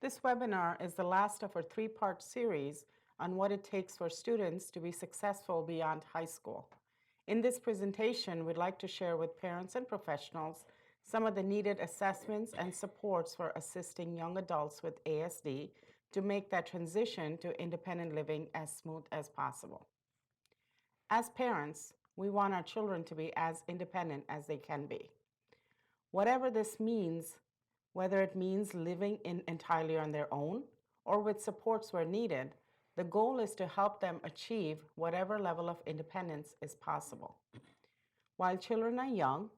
This webinar is the last of our three-part series on what it takes for students to be successful beyond high school. In this presentation, we'd like to share with parents and professionals some of the needed assessments and supports for assisting young adults with ASD to make that transition to independent living as smooth as possible. As parents, we want our children to be as independent as they can be. Whatever this means, whether it means living entirely on their own or with supports where needed, the goal is to help them achieve whatever level of independence is possible. While children are young,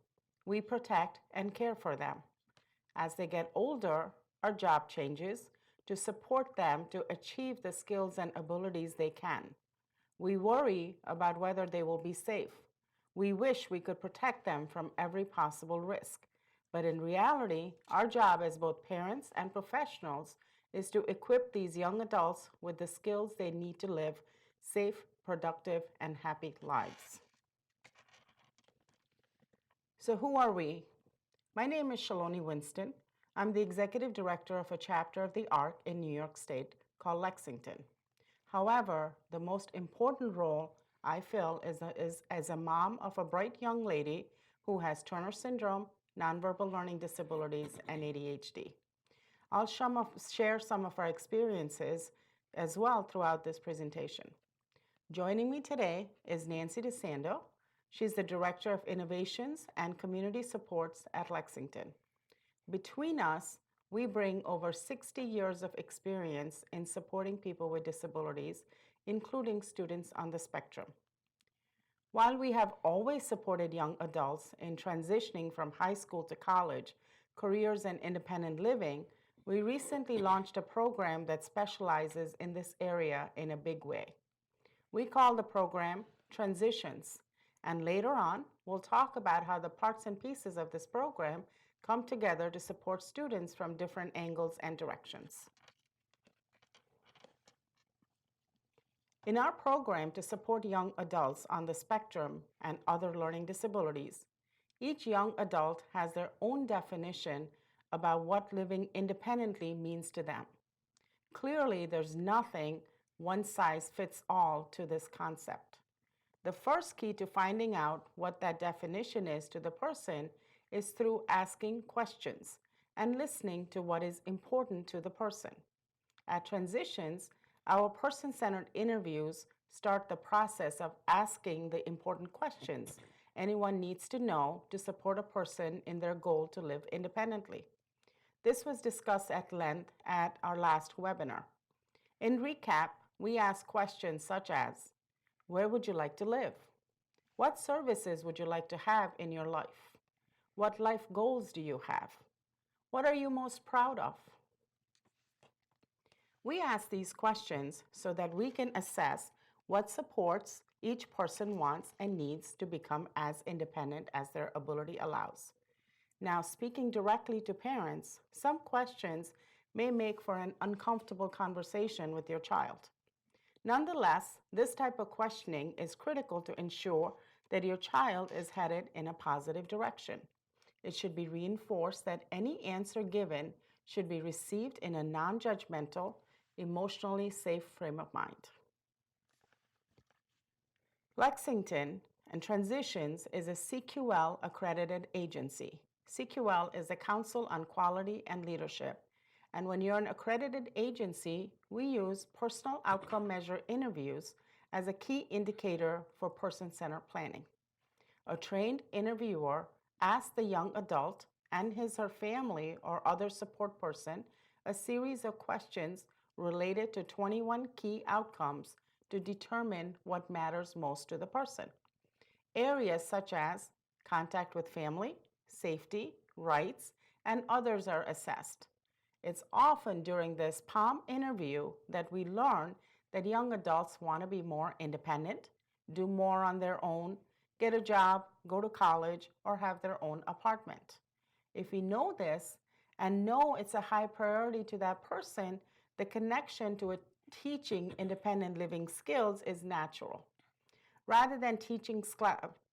we protect and care for them. As they get older, our job changes to support them to achieve the skills and abilities they can. We worry about whether they will be safe. We wish we could protect them from every possible risk. But in reality, our job as both parents and professionals is to equip these young adults with the skills they need to live safe, productive, and happy lives. So who are we? My name is Shaloni Winston. I'm the executive director of a chapter of the ARC in New York State called Lexington. However, the most important role I feel is as a mom of a bright young lady who has Turner syndrome, nonverbal learning disabilities, and ADHD. I'll share some of our experiences as well throughout this presentation. Joining me today is Nancy Desando. She's the Director of Innovations and Community Supports at Lexington. Between us, we bring over 60 years of experience in supporting people with disabilities, including students on the spectrum. While we have always supported young adults in transitioning from high school to college, careers, and independent living, we recently launched a program that specializes in this area in a big way. We call the program Transitions, and later on, we'll talk about how the parts and pieces of this program come together to support students from different angles and directions. In our program to support young adults on the spectrum and other learning disabilities, each young adult has their own definition about what living independently means to them. Clearly, there's nothing one size fits all to this concept. The first key to finding out what that definition is to the person is through asking questions and listening to what is important to the person. At Transitions, our person-centered interviews start the process of asking the important questions anyone needs to know to support a person in their goal to live independently. This was discussed at length at our last webinar. In recap, we asked questions such as, where would you like to live? What services would you like to have in your life? What life goals do you have? What are you most proud of? We ask these questions so that we can assess what supports each person wants and needs to become as independent as their ability allows. Now, speaking directly to parents, some questions may make for an uncomfortable conversation with your child. Nonetheless, this type of questioning is critical to ensure that your child is headed in a positive direction. It should be reinforced that any answer given should be received in a non-judgmental, emotionally safe frame of mind. Lexington and Transitions is a CQL accredited agency. CQL is the Council on Quality and Leadership, and when you're an accredited agency, we use personal outcome measure interviews as a key indicator for person-centered planning. A trained interviewer asks the young adult and his/her family or other support person a series of questions related to 21 key outcomes to determine what matters most to the person. Areas such as contact with family, safety, rights, and others are assessed. It's often during this PALM interview that we learn that young adults want to be more independent, do more on their own, get a job, go to college, or have their own apartment. If we know this and know it's a high priority to that person, the connection to teaching independent living skills is natural. Rather than teaching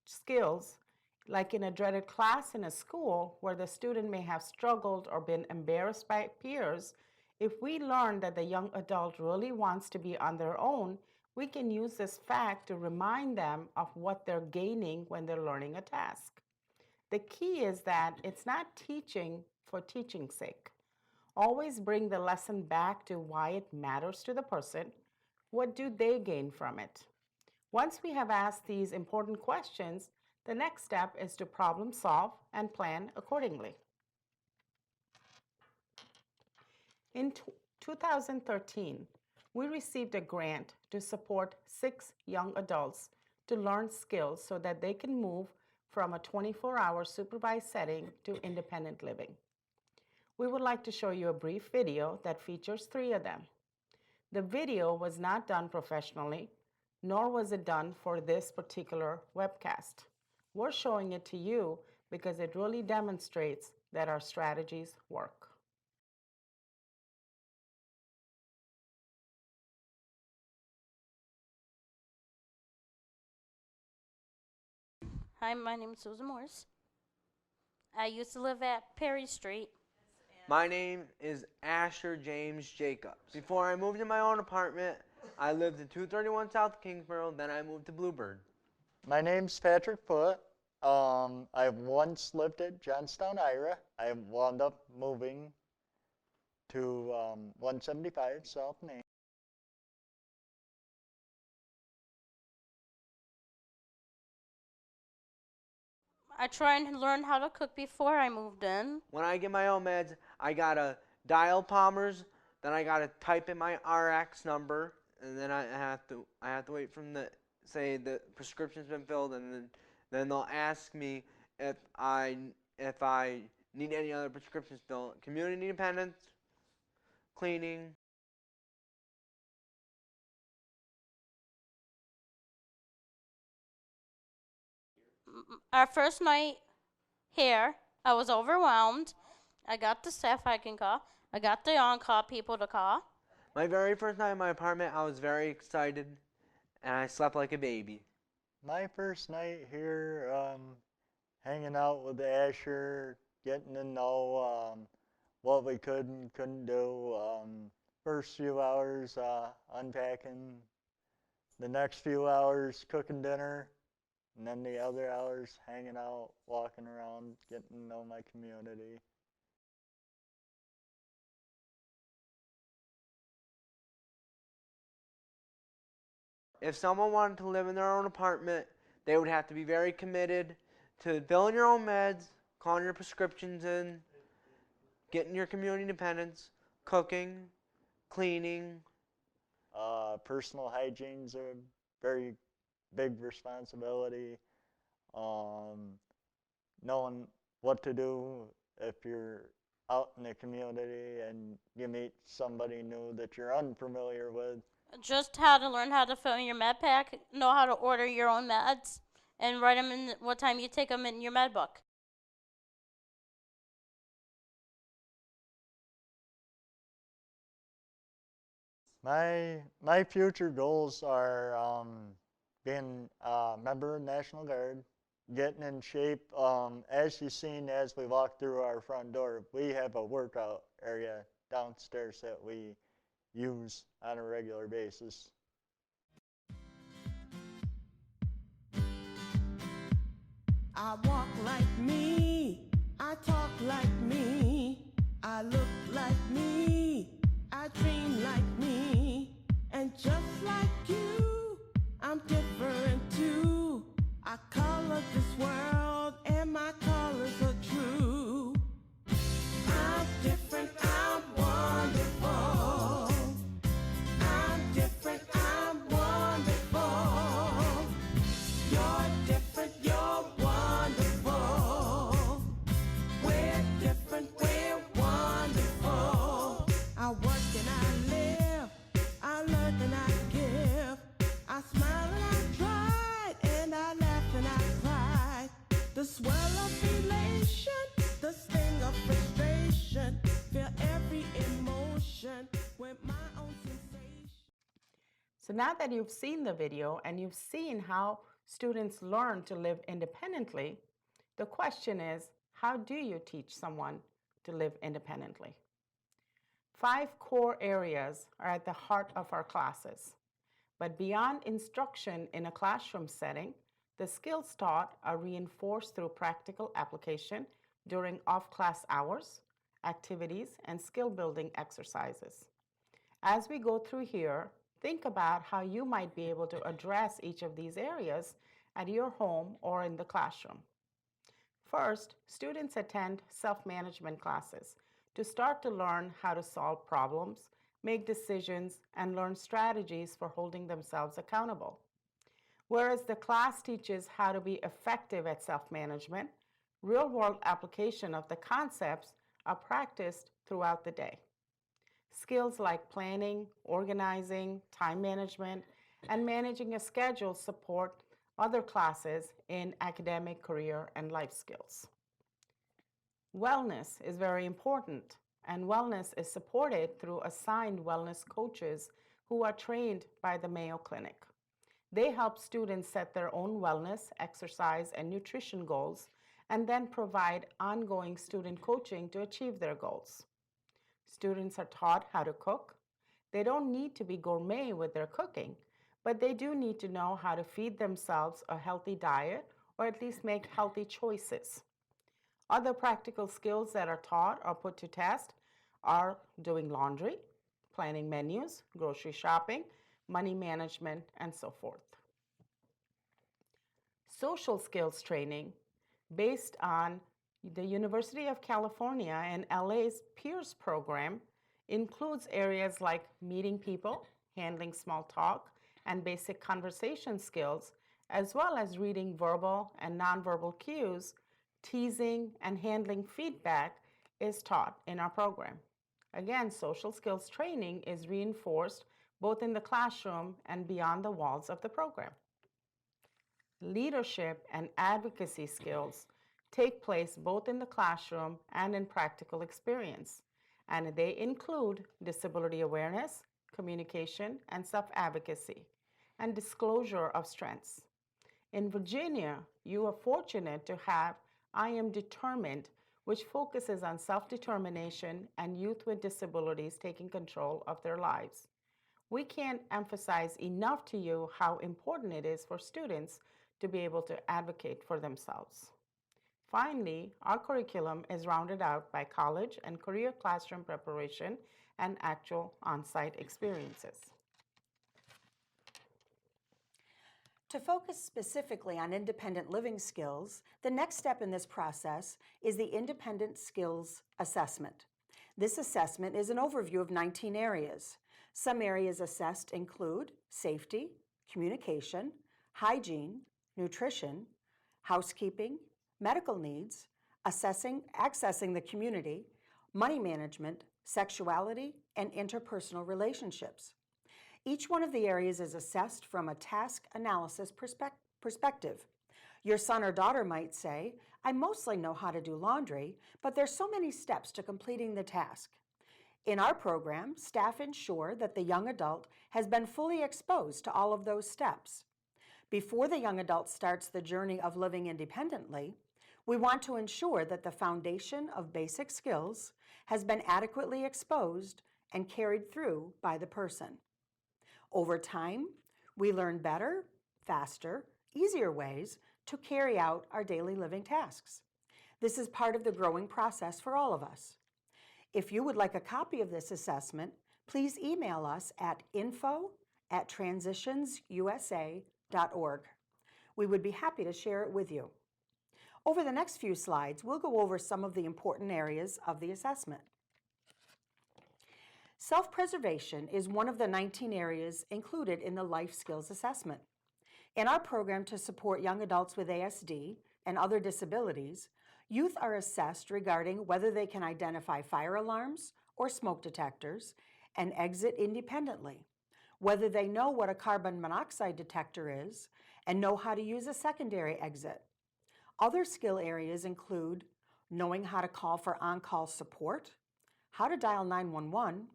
skills like in a dreaded class in a school where the student may have struggled or been embarrassed by peers, If we learn that the young adult really wants to be on their own, we can use this fact to remind them of what they're gaining when they're learning a task. The key is that it's not teaching for teaching's sake. Always bring the lesson back to why it matters to the person. What do they gain from it? Once we have asked these important questions, the next step is to problem solve and plan accordingly. In 2013, we received a grant to support 6 young adults to learn skills so that they can move from a 24-hour supervised setting to independent living. We would like to show you a brief video that features 3 of them. The video was not done professionally, nor was it done for this particular webcast. We're showing it to you because it really demonstrates that our strategies work. Hi, my name is Susan Morris. I used to live at Perry Street. My name is Asher James Jacobs. Before I moved to my own apartment, I lived in 231 South Kingsborough, then I moved to Bluebird. My name's Patrick Foote. I once lived at Johnstown, Ira. I wound up moving to 175 South Main. I tried and learned how to cook before I moved in. When I get my own meds, I gotta dial Palmer's, then I gotta type in my RX number, and then I have to wait from the prescription's been filled, and then they'll ask me if I need any other prescriptions filled. Community independence, cleaning. Our first night here, I was overwhelmed. I got the staff I can call. I got the on-call people to call. My very first night in my apartment, I was very excited, and I slept like a baby. My first night here, hanging out with Asher, getting to know what we could and couldn't do. First few hours unpacking, the next few hours cooking dinner, and then the other hours hanging out, walking around, getting to know my community. If someone wanted to live in their own apartment, they would have to be very committed to filling your own meds, calling your prescriptions in, getting your community independence, cooking, cleaning. Personal hygiene's a very big responsibility. Knowing what to do if you're out in the community and you meet somebody new that you're unfamiliar with. Just how to learn how to fill in your med pack, know how to order your own meds, and write them in what time you take them in your med book. My future goals are being a member of National Guard, getting in shape. As you've seen as we walk through our front door, we have a workout area downstairs that we use on a regular basis. I walk like me, I talk like me, I look like me, I dream like me, and just like you, I'm different too. I color this world and my colors are true. I'm different, I'm wonderful. I'm different, I'm wonderful. You're different, you're wonderful. We're different, we're wonderful. I work and I live, I learn and I give. I smile and I cry, and I laugh and I cry. The swell of elation, the sting of frustration, feel every emotion with my own sensation. So now that you've seen the video and you've seen how students learn to live independently, the question is, how do you teach someone to live independently? 5 core areas are at the heart of our classes. But beyond instruction in a classroom setting, the skills taught are reinforced through practical application during off-class hours, activities, and skill-building exercises. As we go through here, think about how you might be able to address each of these areas at your home or in the classroom. First, students attend self-management classes to start to learn how to solve problems, make decisions, and learn strategies for holding themselves accountable. Whereas the class teaches how to be effective at self-management, real-world application of the concepts are practiced throughout the day. Skills like planning, organizing, time management, and managing a schedule support other classes in academic, career, and life skills. Wellness is very important, and wellness is supported through assigned wellness coaches who are trained by the Mayo Clinic. They help students set their own wellness, exercise, and nutrition goals, and then provide ongoing student coaching to achieve their goals. Students are taught how to cook. They don't need to be gourmet with their cooking, but they do need to know how to feed themselves a healthy diet or at least make healthy choices. Other practical skills that are taught or put to test are doing laundry, planning menus, grocery shopping, money management, and so forth. Social skills training, based on the University of California and LA's Peers program, includes areas like meeting people, handling small talk, and basic conversation skills, as well as reading verbal and nonverbal cues. Teasing and handling feedback is taught in our program. Again, social skills training is reinforced both in the classroom and beyond the walls of the program. Leadership and advocacy skills take place both in the classroom and in practical experience, and they include disability awareness, communication, and self-advocacy, and disclosure of strengths. In Virginia, you are fortunate to have I Am Determined, which focuses on self-determination and youth with disabilities taking control of their lives. We can't emphasize enough to you how important it is for students to be able to advocate for themselves. Finally, our curriculum is rounded out by college and career classroom preparation and actual on-site experiences. To focus specifically on independent living skills, the next step in this process is the Independent Skills Assessment. This assessment is an overview of 19 areas. Some areas assessed include safety, communication, hygiene, nutrition, housekeeping, medical needs, accessing the community, money management, sexuality, and interpersonal relationships. Each one of the areas is assessed from a task analysis perspective. Your son or daughter might say, I mostly know how to do laundry, but there's so many steps to completing the task. In our program, staff ensure that the young adult has been fully exposed to all of those steps. Before the young adult starts the journey of living independently, we want to ensure that the foundation of basic skills has been adequately exposed and carried through by the person. Over time, we learn better, faster, easier ways to carry out our daily living tasks. This is part of the growing process for all of us. If you would like a copy of this assessment, please email us at info@transitionsusa.org. We would be happy to share it with you. Over the next few slides, we'll go over some of the important areas of the assessment. Self-preservation is one of the 19 areas included in the Life Skills Assessment. In our program to support young adults with ASD and other disabilities, youth are assessed regarding whether they can identify fire alarms or smoke detectors and exit independently, whether they know what a carbon monoxide detector is and know how to use a secondary exit. Other skill areas include knowing how to call for on-call support, how to dial 911,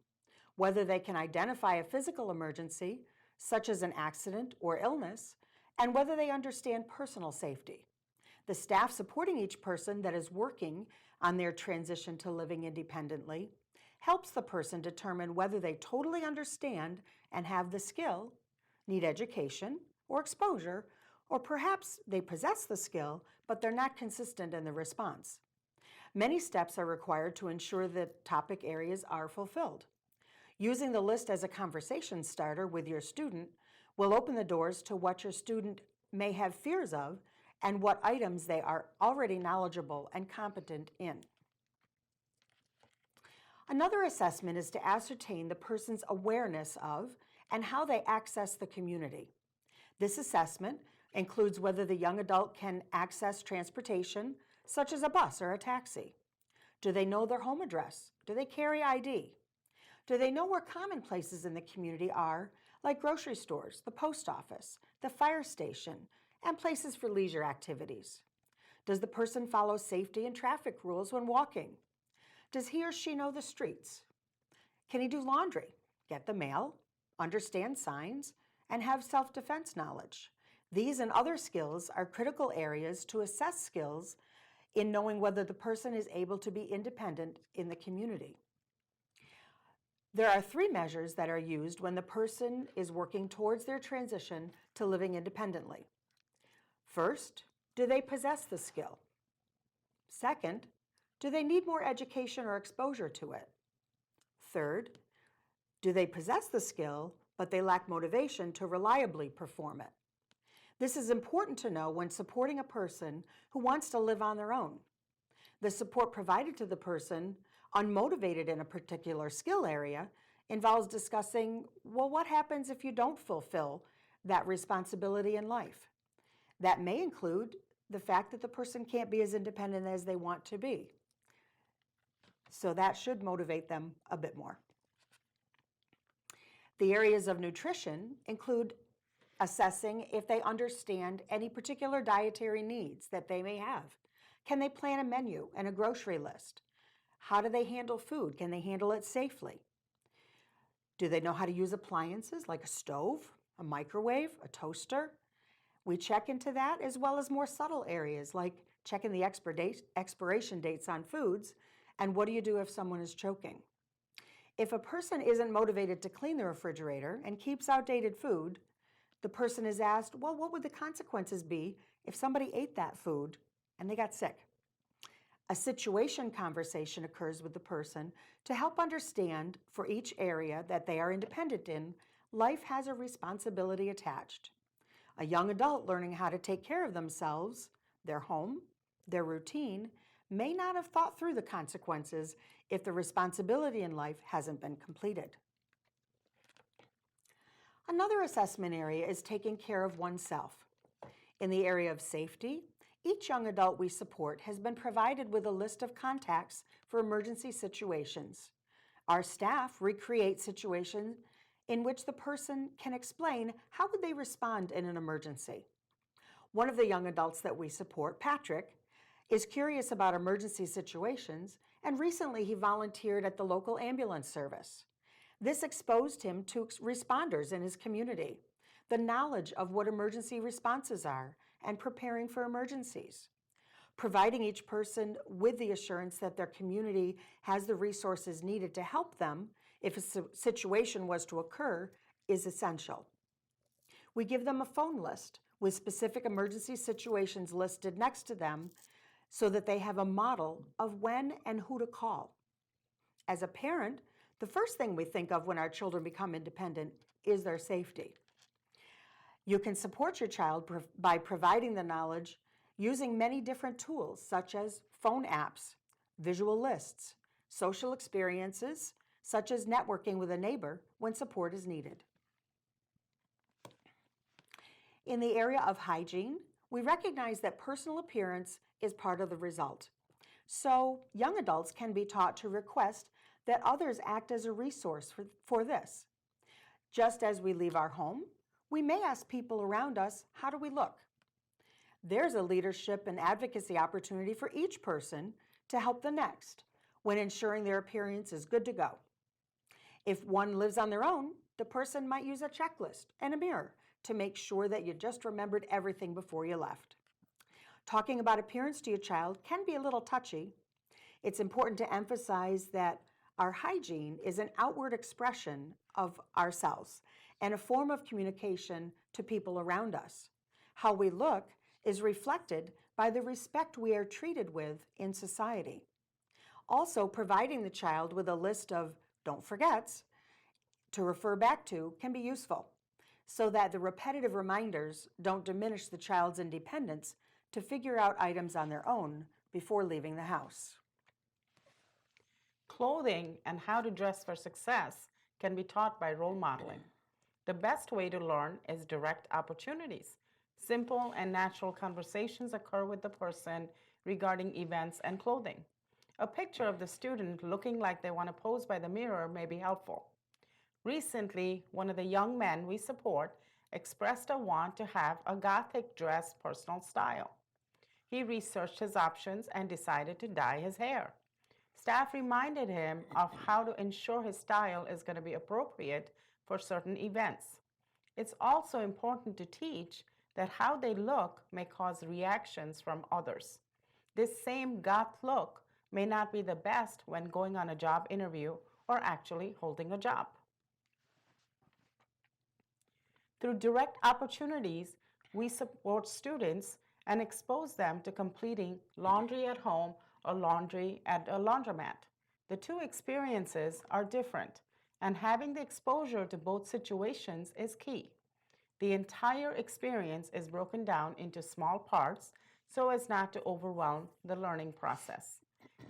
whether they can identify a physical emergency, such as an accident or illness, and whether they understand personal safety. The staff supporting each person that is working on their transition to living independently helps the person determine whether they totally understand and have the skill, need education or exposure, or perhaps they possess the skill, but they're not consistent in the response. Many steps are required to ensure that topic areas are fulfilled. Using the list as a conversation starter with your student will open the doors to what your student may have fears of and what items they are already knowledgeable and competent in. Another assessment is to ascertain the person's awareness of and how they access the community. This assessment includes whether the young adult can access transportation, such as a bus or a taxi. Do they know their home address? Do they carry ID? Do they know where common places in the community are, like grocery stores, the post office, the fire station, and places for leisure activities? Does the person follow safety and traffic rules when walking? Does he or she know the streets? Can he do laundry, get the mail, understand signs, and have self-defense knowledge? These and other skills are critical areas to assess skills in knowing whether the person is able to be independent in the community. There are 3 measures that are used when the person is working towards their transition to living independently. First, do they possess the skill? Second, do they need more education or exposure to it? Third, do they possess the skill, but they lack motivation to reliably perform it? This is important to know when supporting a person who wants to live on their own. The support provided to the person unmotivated in a particular skill area involves discussing, well, what happens if you don't fulfill that responsibility in life? That may include the fact that the person can't be as independent as they want to be. So that should motivate them a bit more. The areas of nutrition include assessing if they understand any particular dietary needs that they may have. Can they plan a menu and a grocery list? How do they handle food? Can they handle it safely? Do they know how to use appliances like a stove, a microwave, a toaster? We check into that, as well as more subtle areas like checking the expiration dates on foods and what do you do if someone is choking. If a person isn't motivated to clean the refrigerator and keeps outdated food, the person is asked, well, what would the consequences be if somebody ate that food and they got sick? A situation conversation occurs with the person to help understand for each area that they are independent in, life has a responsibility attached. A young adult learning how to take care of themselves, their home, their routine, may not have thought through the consequences if the responsibility in life hasn't been completed. Another assessment area is taking care of oneself. In the area of safety, each young adult we support has been provided with a list of contacts for emergency situations. Our staff recreate situations in which the person can explain how would they respond in an emergency. One of the young adults that we support, Patrick, is curious about emergency situations, and recently he volunteered at the local ambulance service. This exposed him to responders in his community, the knowledge of what emergency responses are, and preparing for emergencies. Providing each person with the assurance that their community has the resources needed to help them if a situation was to occur is essential. We give them a phone list with specific emergency situations listed next to them so that they have a model of when and who to call. As a parent, the first thing we think of when our children become independent is their safety. You can support your child by providing the knowledge using many different tools such as phone apps, visual lists, social experiences such as networking with a neighbor when support is needed. In the area of hygiene, we recognize that personal appearance is part of the result. So young adults can be taught to request that others act as a resource for this. Just as we leave our home, we may ask people around us, how do we look? There's a leadership and advocacy opportunity for each person to help the next when ensuring their appearance is good to go. If one lives on their own, the person might use a checklist and a mirror to make sure that you just remembered everything before you left. Talking about appearance to your child can be a little touchy. It's important to emphasize that Our hygiene is an outward expression of ourselves and a form of communication to people around us. How we look is reflected by the respect we are treated with in society. Also, providing the child with a list of don't forgets to refer back to can be useful, so that the repetitive reminders don't diminish the child's independence to figure out items on their own before leaving the house. Clothing and how to dress for success can be taught by role modeling. The best way to learn is direct opportunities. Simple and natural conversations occur with the person regarding events and clothing. A picture of the student looking like they want to pose by the mirror may be helpful. Recently, one of the young men we support expressed a want to have a Gothic dress personal style. He researched his options and decided to dye his hair. Staff reminded him of how to ensure his style is going to be appropriate for certain events. It's also important to teach that how they look may cause reactions from others. This same goth look may not be the best when going on a job interview or actually holding a job. Through direct opportunities, we support students and expose them to completing laundry at home or laundry at a laundromat. The two experiences are different, and having the exposure to both situations is key. The entire experience is broken down into small parts so as not to overwhelm the learning process.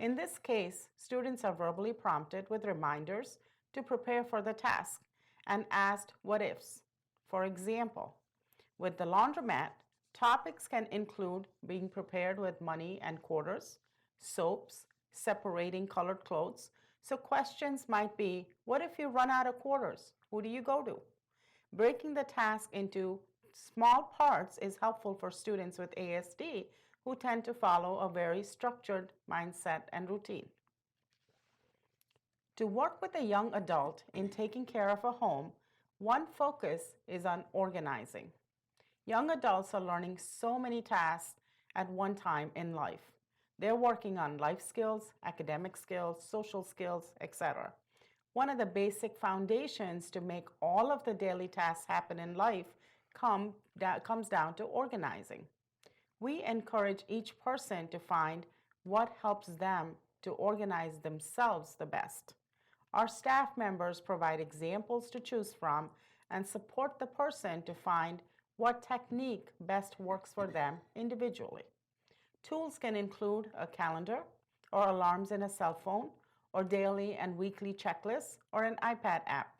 In this case, students are verbally prompted with reminders to prepare for the task and asked what ifs. For example, with the laundromat, topics can include being prepared with money and quarters, soaps, separating colored clothes. So questions might be, what if you run out of quarters? Who do you go to? Breaking the task into small parts is helpful for students with ASD who tend to follow a very structured mindset and routine. To work with a young adult in taking care of a home, one focus is on organizing. Young adults are learning so many tasks at one time in life. They're working on life skills, academic skills, social skills, etc. One of the basic foundations to make all of the daily tasks happen in life comes down to organizing. We encourage each person to find what helps them to organize themselves the best. Our staff members provide examples to choose from and support the person to find what technique best works for them individually. Tools can include a calendar or alarms in a cell phone or daily and weekly checklists or an iPad app.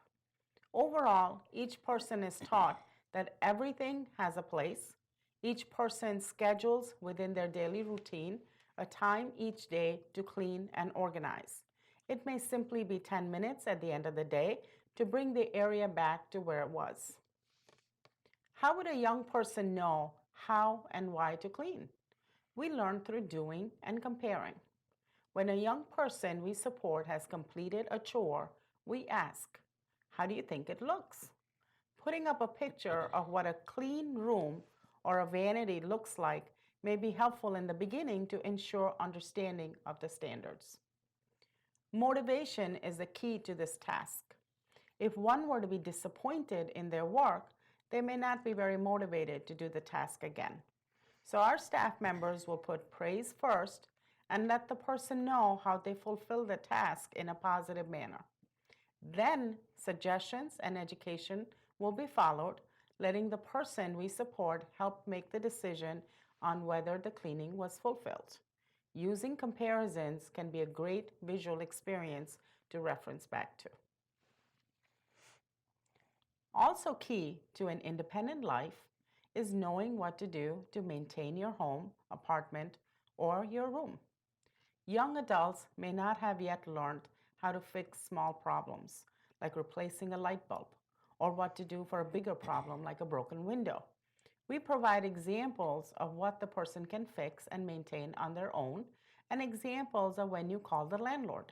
Overall, each person is taught that everything has a place. Each person schedules within their daily routine a time each day to clean and organize. It may simply be 10 minutes at the end of the day to bring the area back to where it was. How would a young person know how and why to clean? We learn through doing and comparing. When a young person we support has completed a chore, we ask, how do you think it looks? Putting up a picture of what a clean room or a vanity looks like may be helpful in the beginning to ensure understanding of the standards. Motivation is the key to this task. If one were to be disappointed in their work, they may not be very motivated to do the task again. So our staff members will put praise first and let the person know how they fulfill the task in a positive manner. Then suggestions and education will be followed, letting the person we support help make the decision on whether the cleaning was fulfilled. Using comparisons can be a great visual experience to reference back to. Also key to an independent life is knowing what to do to maintain your home, apartment, or your room. Young adults may not have yet learned how to fix small problems, like replacing a light bulb, or what to do for a bigger problem like a broken window. We provide examples of what the person can fix and maintain on their own, and examples of when you call the landlord.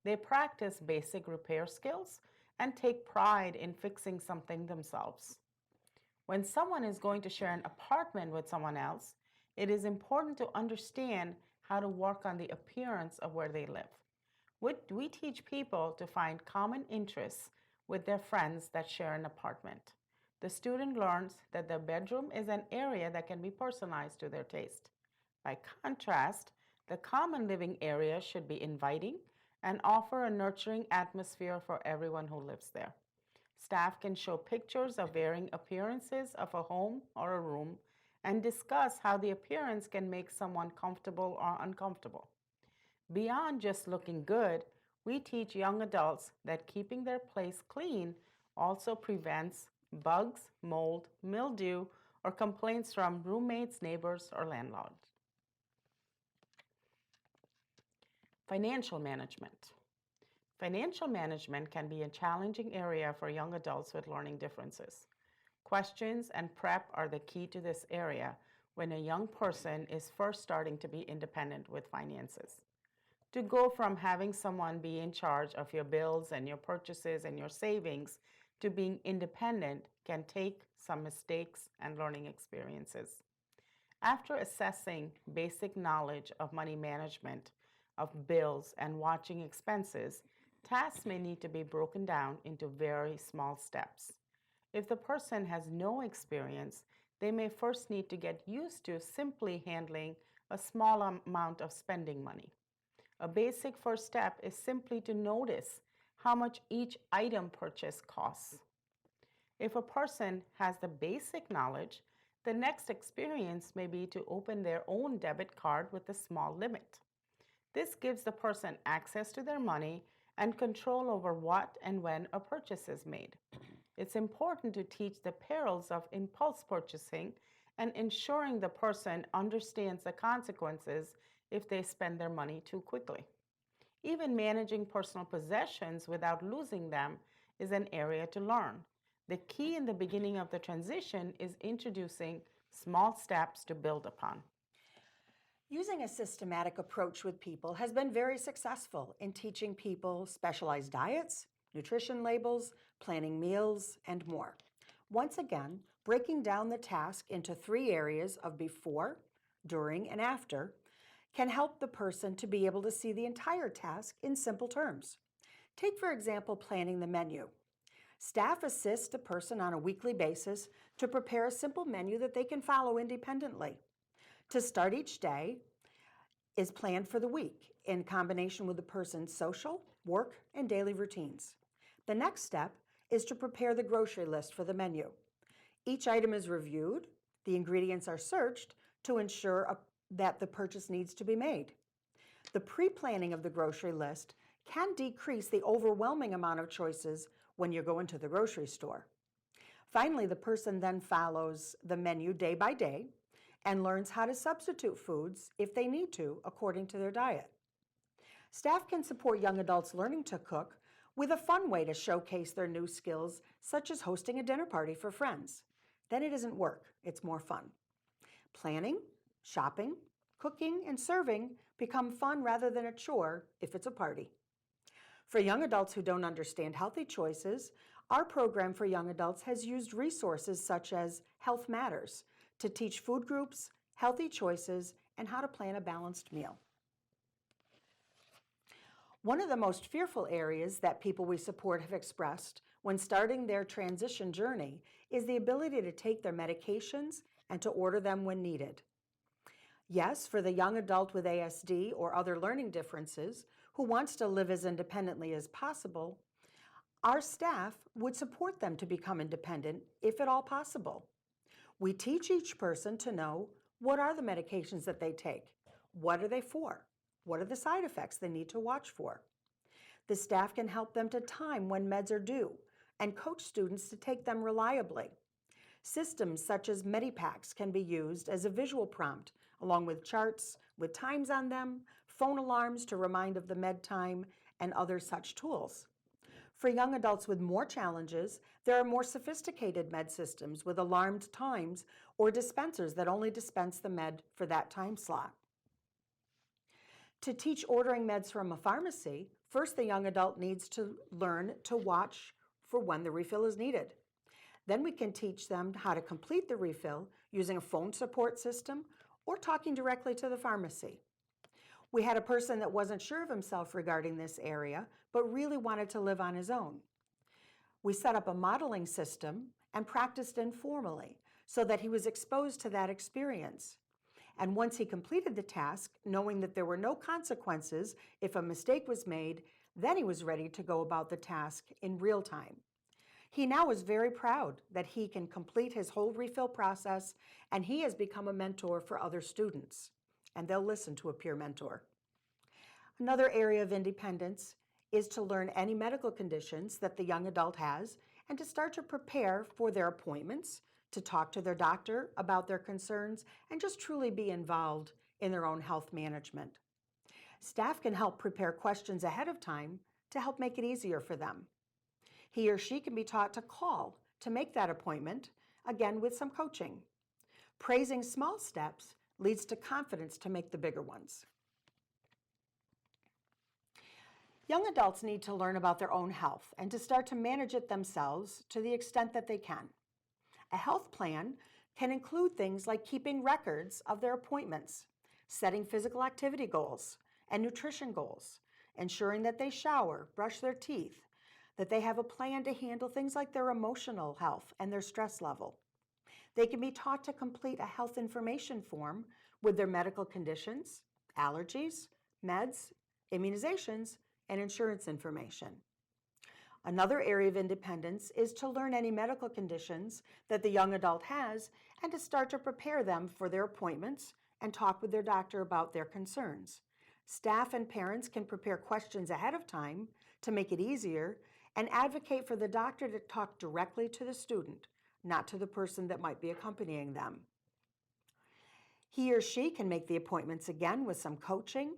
They practice basic repair skills and take pride in fixing something themselves. When someone is going to share an apartment with someone else, it is important to understand how to work on the appearance of where they live. We teach people to find common interests with their friends that share an apartment. The student learns that the bedroom is an area that can be personalized to their taste. By contrast, the common living area should be inviting and offer a nurturing atmosphere for everyone who lives there. Staff can show pictures of varying appearances of a home or a room and discuss how the appearance can make someone comfortable or uncomfortable. Beyond just looking good, we teach young adults that keeping their place clean also prevents bugs, mold, mildew, or complaints from roommates, neighbors, or landlords. Financial management. Financial management can be a challenging area for young adults with learning differences. Questions and prep are the key to this area when a young person is first starting to be independent with finances. To go from having someone be in charge of your bills and your purchases and your savings to being independent can take some mistakes and learning experiences. After assessing basic knowledge of money management, of bills, and watching expenses, tasks may need to be broken down into very small steps. If the person has no experience, they may first need to get used to simply handling a small amount of spending money. A basic first step is simply to notice how much each item purchased costs. If a person has the basic knowledge, the next experience may be to open their own debit card with a small limit. This gives the person access to their money and control over what and when a purchase is made. It's important to teach the perils of impulse purchasing and ensuring the person understands the consequences if they spend their money too quickly. Even managing personal possessions without losing them is an area to learn. The key in the beginning of the transition is introducing small steps to build upon. Using a systematic approach with people has been very successful in teaching people specialized diets, nutrition labels, planning meals, and more. Once again, breaking down the task into 3 areas of before, during, and after can help the person to be able to see the entire task in simple terms. Take, for example, planning the menu. Staff assist a person on a weekly basis to prepare a simple menu that they can follow independently. To start each day is planned for the week in combination with the person's social, work, and daily routines. The next step is to prepare the grocery list for the menu. Each item is reviewed, the ingredients are searched to ensure that the purchase needs to be made. The pre-planning of the grocery list can decrease the overwhelming amount of choices when you go into the grocery store. Finally, the person then follows the menu day by day and learns how to substitute foods if they need to according to their diet. Staff can support young adults learning to cook with a fun way to showcase their new skills, such as hosting a dinner party for friends. Then it isn't work, it's more fun. Planning, shopping, cooking, and serving become fun rather than a chore if it's a party. For young adults who don't understand healthy choices, our program for young adults has used resources such as Health Matters to teach food groups, healthy choices, and how to plan a balanced meal. One of the most fearful areas that people we support have expressed when starting their transition journey is the ability to take their medications and to order them when needed. Yes, for the young adult with ASD or other learning differences who wants to live as independently as possible, our staff would support them to become independent if at all possible. We teach each person to know what are the medications that they take, what are they for, what are the side effects they need to watch for. The staff can help them to time when meds are due and coach students to take them reliably. Systems such as Medipacks can be used as a visual prompt along with charts with times on them, phone alarms to remind of the med time, and other such tools. For young adults with more challenges, there are more sophisticated med systems with alarmed times or dispensers that only dispense the med for that time slot. To teach ordering meds from a pharmacy, first the young adult needs to learn to watch for when the refill is needed. Then we can teach them how to complete the refill using a phone support system or talking directly to the pharmacy. We had a person that wasn't sure of himself regarding this area, but really wanted to live on his own. We set up a modeling system and practiced informally so that he was exposed to that experience. And once he completed the task, knowing that there were no consequences if a mistake was made, then he was ready to go about the task in real time. He now is very proud that he can complete his whole refill process, and he has become a mentor for other students, and they'll listen to a peer mentor. Another area of independence is to learn any medical conditions that the young adult has and to start to prepare for their appointments, to talk to their doctor about their concerns, and just truly be involved in their own health management. Staff can help prepare questions ahead of time to help make it easier for them. He or she can be taught to call to make that appointment, again with some coaching. Praising small steps leads to confidence to make the bigger ones. Young adults need to learn about their own health and to start to manage it themselves to the extent that they can. A health plan can include things like keeping records of their appointments, setting physical activity goals and nutrition goals, ensuring that they shower, brush their teeth, that they have a plan to handle things like their emotional health and their stress level. They can be taught to complete a health information form with their medical conditions, allergies, meds, immunizations, and insurance information. Another area of independence is to learn any medical conditions that the young adult has and to start to prepare them for their appointments and talk with their doctor about their concerns. Staff and parents can prepare questions ahead of time to make it easier and advocate for the doctor to talk directly to the student, not to the person that might be accompanying them. He or she can make the appointments again with some coaching,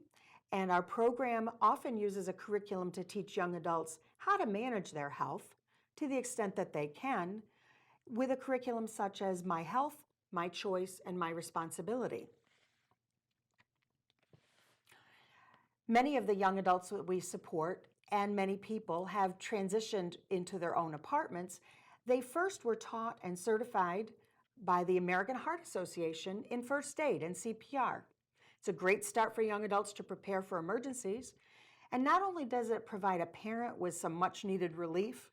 and our program often uses a curriculum to teach young adults how to manage their health to the extent that they can, with a curriculum such as My Health, My Choice, and My Responsibility. Many of the young adults that we support and many people have transitioned into their own apartments. They first were taught and certified by the American Heart Association in first aid and CPR. It's a great start for young adults to prepare for emergencies. And not only does it provide a parent with some much needed relief,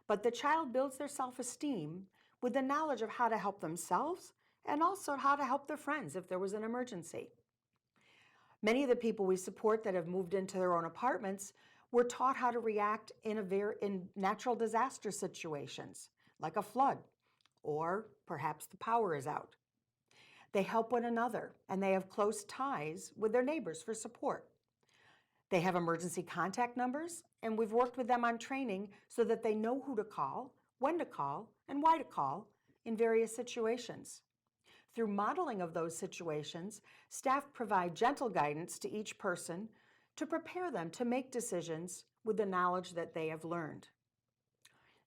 but the child builds their self-esteem with the knowledge of how to help themselves and also how to help their friends if there was an emergency. Many of the people we support that have moved into their own apartments were taught how to react in natural disaster situations, like a flood, or perhaps the power is out. They help one another, and they have close ties with their neighbors for support. They have emergency contact numbers, and we've worked with them on training so that they know who to call, when to call, and why to call in various situations. Through modeling of those situations, staff provide gentle guidance to each person to prepare them to make decisions with the knowledge that they have learned.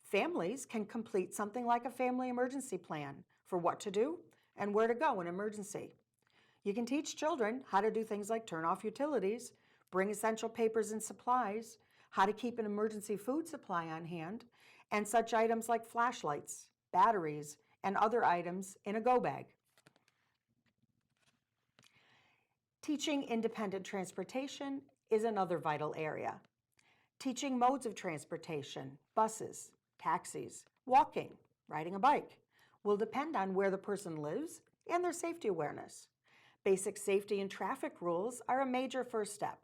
Families can complete something like a family emergency plan for what to do and where to go in emergency. You can teach children how to do things like turn off utilities, bring essential papers and supplies, how to keep an emergency food supply on hand, and such items like flashlights, batteries, and other items in a go bag. Teaching independent transportation is another vital area. Teaching modes of transportation, buses, taxis, walking, riding a bike, will depend on where the person lives and their safety awareness. Basic safety and traffic rules are a major first step.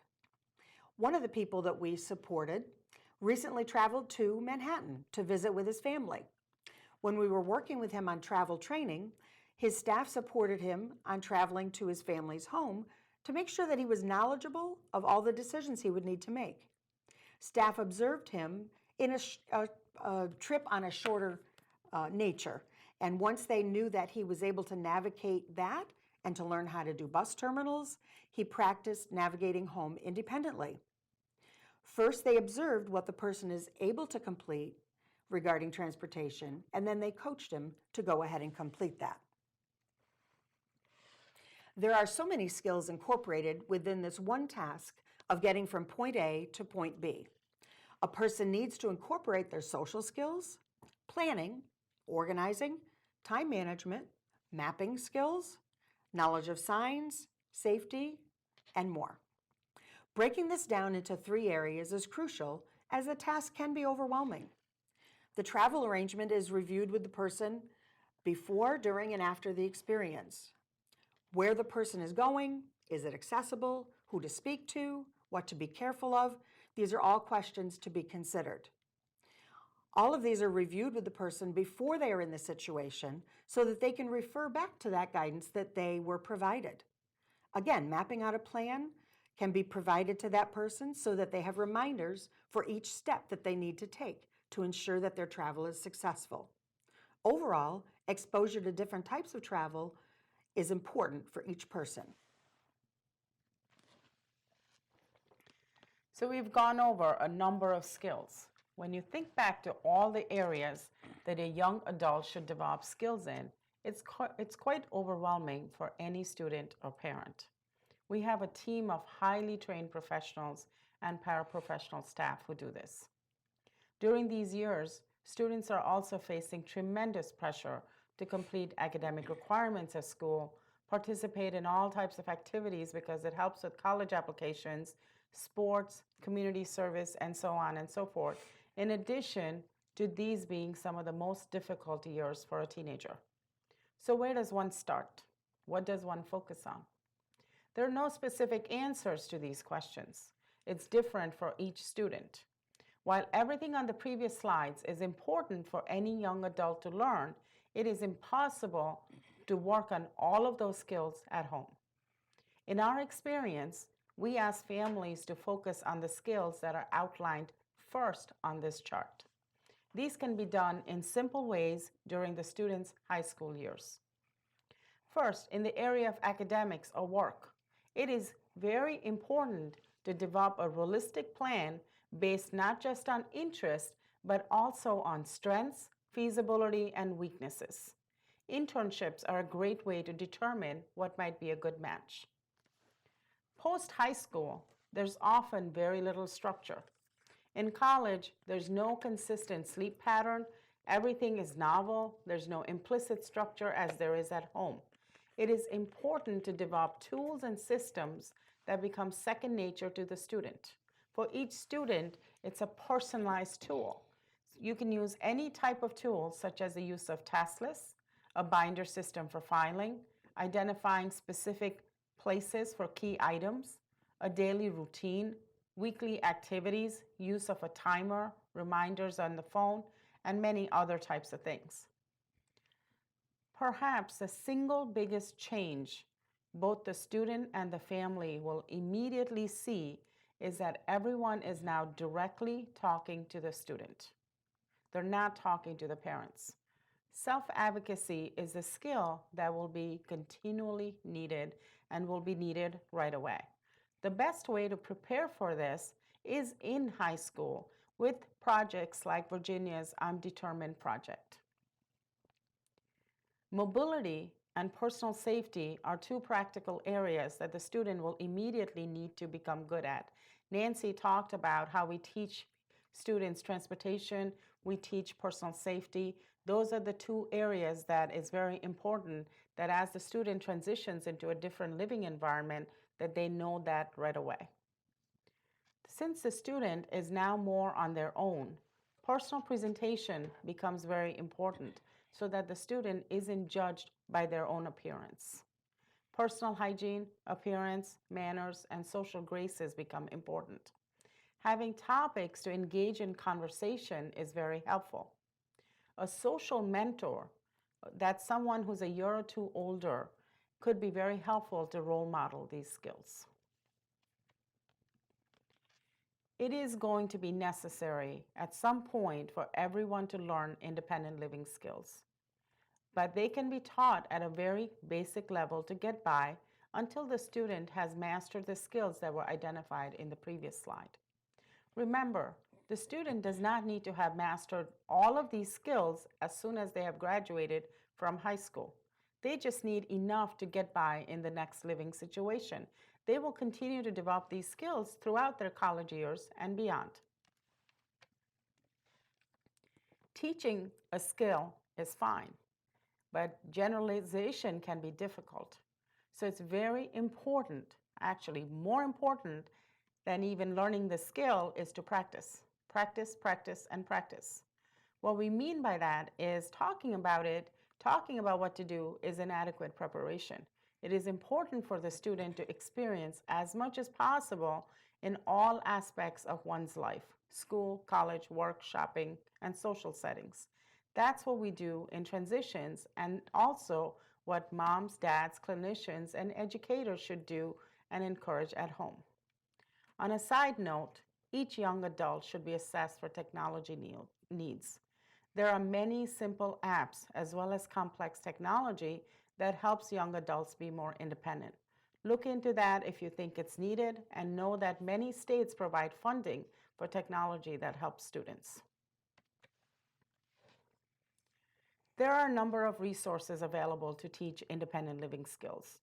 One of the people that we supported recently traveled to Manhattan to visit with his family. When we were working with him on travel training, his staff supported him on traveling to his family's home to make sure that he was knowledgeable of all the decisions he would need to make. Staff observed him in a trip on a shorter nature, and once they knew that he was able to navigate that and to learn how to do bus terminals, he practiced navigating home independently. First, they observed what the person is able to complete regarding transportation, and then they coached him to go ahead and complete that. There are so many skills incorporated within this one task of getting from point A to point B. A person needs to incorporate their social skills, planning, organizing, time management, mapping skills, knowledge of signs, safety, and more. Breaking this down into 3 areas is crucial, as the task can be overwhelming. The travel arrangement is reviewed with the person before, during, and after the experience. Where the person is going, is it accessible, who to speak to, what to be careful of, these are all questions to be considered. All of these are reviewed with the person before they are in the situation so that they can refer back to that guidance that they were provided. Again, mapping out a plan can be provided to that person so that they have reminders for each step that they need to take to ensure that their travel is successful. Overall, exposure to different types of travel is important for each person. So we've gone over a number of skills. When you think back to all the areas that a young adult should develop skills in, it's quite overwhelming for any student or parent. We have a team of highly trained professionals and paraprofessional staff who do this. During these years, students are also facing tremendous pressure to complete academic requirements at school, participate in all types of activities because it helps with college applications, sports, community service, and so on and so forth, in addition to these being some of the most difficult years for a teenager. So where does one start? What does one focus on? There are no specific answers to these questions. It's different for each student. While everything on the previous slides is important for any young adult to learn, it is impossible to work on all of those skills at home. In our experience, we ask families to focus on the skills that are outlined first on this chart. These can be done in simple ways during the student's high school years. First, in the area of academics or work, it is very important to develop a realistic plan based not just on interest, but also on strengths, feasibility, and weaknesses. Internships are a great way to determine what might be a good match. Post-high school, there's often very little structure. In college, there's no consistent sleep pattern. Everything is novel. There's no implicit structure as there is at home. It is important to develop tools and systems that become second nature to the student. For each student, it's a personalized tool. You can use any type of tool, such as the use of task lists, a binder system for filing, identifying specific places for key items, a daily routine, weekly activities, use of a timer, reminders on the phone, and many other types of things. Perhaps the single biggest change both the student and the family will immediately see is that everyone is now directly talking to the student. They're not talking to the parents. Self-advocacy is a skill that will be continually needed and will be needed right away. The best way to prepare for this is in high school with projects like Virginia's I'm Determined project. Mobility and personal safety are 2 practical areas that the student will immediately need to become good at. Nancy talked about how we teach students transportation, we teach personal safety. Those are the 2 areas that is very important, that as the student transitions into a different living environment, that they know that right away. Since the student is now more on their own, personal presentation becomes very important so that the student isn't judged by their own appearance. Personal hygiene, appearance, manners, and social graces become important. Having topics to engage in conversation is very helpful. A social mentor, that's someone who's a year or 2 older, could be very helpful to role model these skills. It is going to be necessary at some point for everyone to learn independent living skills, but they can be taught at a very basic level to get by until the student has mastered the skills that were identified in the previous slide. Remember, the student does not need to have mastered all of these skills as soon as they have graduated from high school. They just need enough to get by in the next living situation. They will continue to develop these skills throughout their college years and beyond. Teaching a skill is fine, but generalization can be difficult. So it's very important, actually more important, then even learning the skill is to practice. Practice, practice, and practice. What we mean by that is talking about what to do is inadequate preparation. It is important for the student to experience as much as possible in all aspects of one's life: school, college, work, shopping, and social settings. That's what we do in transitions, and also what moms, dads, clinicians, and educators should do and encourage at home. On a side note, each young adult should be assessed for technology needs. There are many simple apps as well as complex technology that helps young adults be more independent. Look into that if you think it's needed, and know that many states provide funding for technology that helps students. There are a number of resources available to teach independent living skills.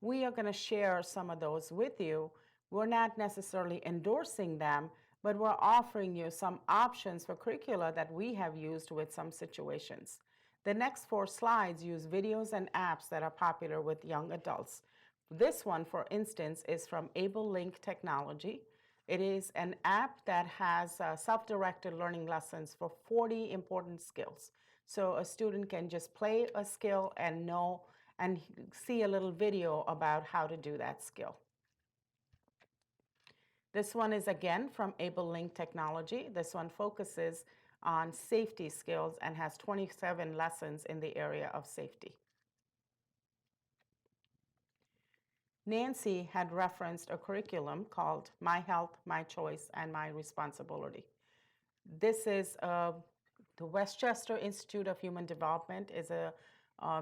We are going to share some of those with you. We're not necessarily endorsing them, but we're offering you some options for curricula that we have used with some situations. The next 4 slides use videos and apps that are popular with young adults. This one, for instance, is from Able Link Technology. It is an app that has self-directed learning lessons for 40 important skills. So a student can just play a skill and know and see a little video about how to do that skill. This one is again from Able Link Technology. This one focuses on safety skills and has 27 lessons in the area of safety. Nancy had referenced a curriculum called My Health, My Choice, and My Responsibility. This is the Westchester Institute of Human Development is a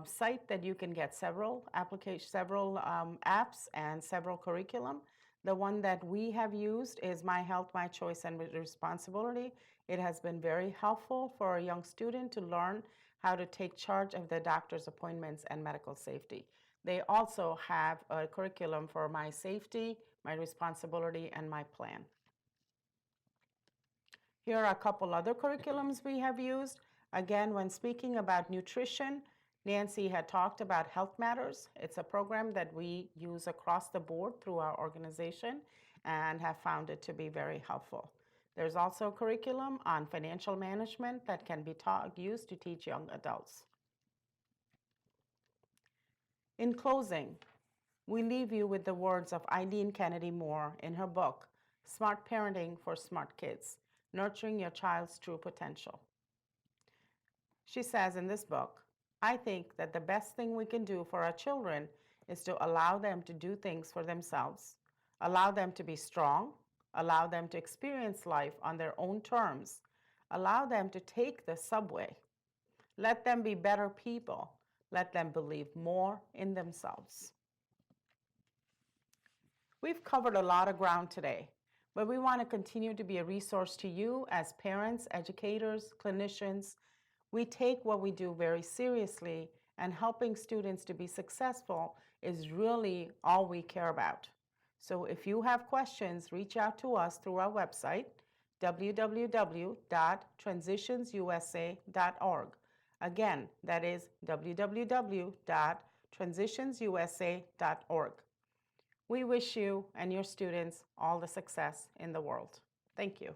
site that you can get several apps and several curriculum. The one that we have used is My Health, My Choice, and Responsibility. It has been very helpful for a young student to learn how to take charge of their doctor's appointments and medical safety. They also have a curriculum for My Safety, My Responsibility, and My Plan. Here are a couple other curriculums we have used. Again, when speaking about nutrition, Nancy had talked about Health Matters. It's a program that we use across the board through our organization and have found it to be very helpful. There's also a curriculum on financial management that can be used to teach young adults. In closing, we leave you with the words of Eileen Kennedy Moore in her book, Smart Parenting for Smart Kids: Nurturing Your Child's True Potential. She says in this book, I think that the best thing we can do for our children is to allow them to do things for themselves, allow them to be strong, allow them to experience life on their own terms, allow them to take the subway, let them be better people, let them believe more in themselves. We've covered a lot of ground today, but we want to continue to be a resource to you as parents, educators, clinicians. We take what we do very seriously, and helping students to be successful is really all we care about. So if you have questions, reach out to us through our website, www.transitionsusa.org. Again, that is www.transitionsusa.org. We wish you and your students all the success in the world. Thank you.